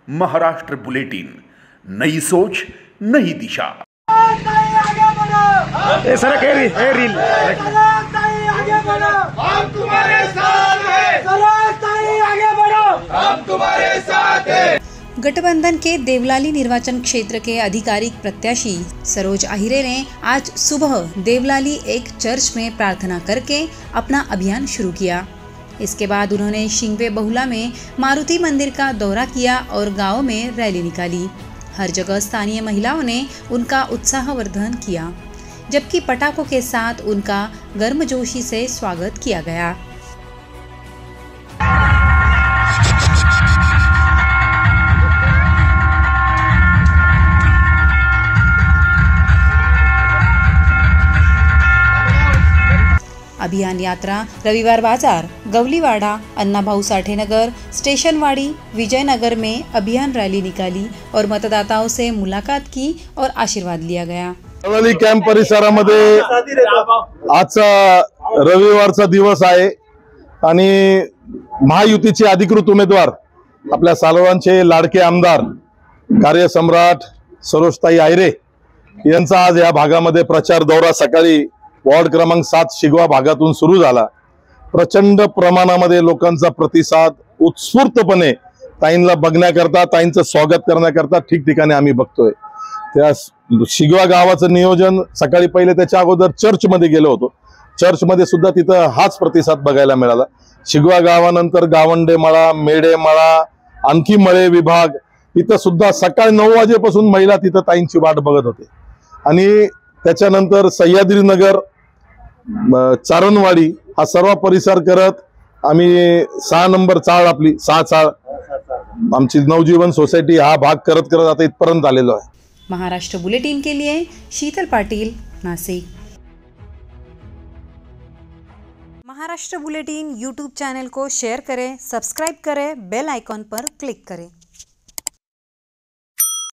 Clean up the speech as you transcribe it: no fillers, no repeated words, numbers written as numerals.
Maharashtra bulletin, नई सोच नई दिशा। गठबंधन के देवलाली निर्वाचन क्षेत्र के आधिकारिक प्रत्याशी सरोज आहिरे ने आज सुबह देवलाली एक चर्च में प्रार्थना करके अपना अभियान शुरू किया। इसके बाद उन्होंने शिंगवे बहुला में मारुति मंदिर का दौरा किया और गांव में रैली निकाली। हर जगह स्थानीय महिलाओं ने उनका उत्साहवर्धन किया, जबकि पटाखों के साथ उनका गर्मजोशी से स्वागत किया गया। अभियान यात्रा रविवार बाजार, गवलीवाड़ा, अन्नाभाऊ साठे नगर, स्टेशनवाड़ी, विजयनगर में अभियान रैली निकाली और मतदाताओं से मुलाकात की और आशीर्वाद लिया गया। देवलाली कॅम्प परिसरामध्ये आजचा रविवारचा दिवस आहे आणि महायुतीचे अधिकृत उमेदवार आपल्या सर्वांचे लाडके आमदार कार्यसम्राट सरोजताई आहिरे यांचा आज या भागामध्ये प्रचार दौरा सकाळी वार्ड क्रमांक 7 शिगवा भागातून सुरू झाला। प्रचंड प्रमाणामध्ये लोकांचा प्रतिसाद उत्स्फूर्तपणे ताईंना बघण्याकरता, ताईंचं स्वागत करण्याकरता ठिकठिकाणी आम्ही बघतोय। त्या शिगवा गावाचं नियोजन सकाळी पहिले त्याच्या अगोदर चर्च मध्ये गेलो होतो। चर्च मध्ये सुद्धा तिथं हाच प्रतिसाद बघायला मिळाला। शिगवा गावानंतर गावंडे मळा, मेढे मळा, आणखी मळे विभाग इथं सुद्धा सकाळी 9 वाजेपासून महिला तिथं ताईंची वाट बघत होते आणि त्याच्यानंतर सह्याद्रीनगर, चारणवाडी हा सर्व परिसर करत आम्ही 6 नंबर चाळ आपली 6 चाळ आमची नवजीवन सोसायटी हा भाग करत करत आता इथपर्यंत आलेलो आहे। महाराष्ट्र बुलेटिन के लिए Sheetal Patil, Nashik. Maharashtra bulletin YouTube channel को शेयर करें, सब्सक्राइब करें, बेल आइकॉन पर क्लिक करें।